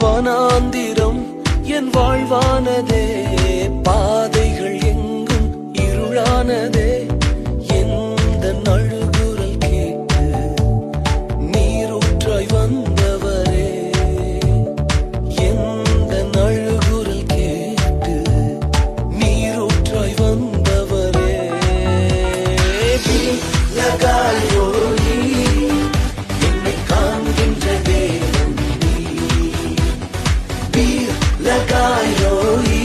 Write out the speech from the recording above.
வனாந்திரம் என் வாழ்வானதே, பாதைகள் எங்கும் இருளானதே. எந்த நழுகுரல் கேட்டு நீரூற்றாய் வந்தவரே, எந்த நழுகுரல் கேட்டு நீரூற்றாய் வந்தவரே. லகாயோகி என்னை காண்கின்ற தேவன் நீ, லகாயோகி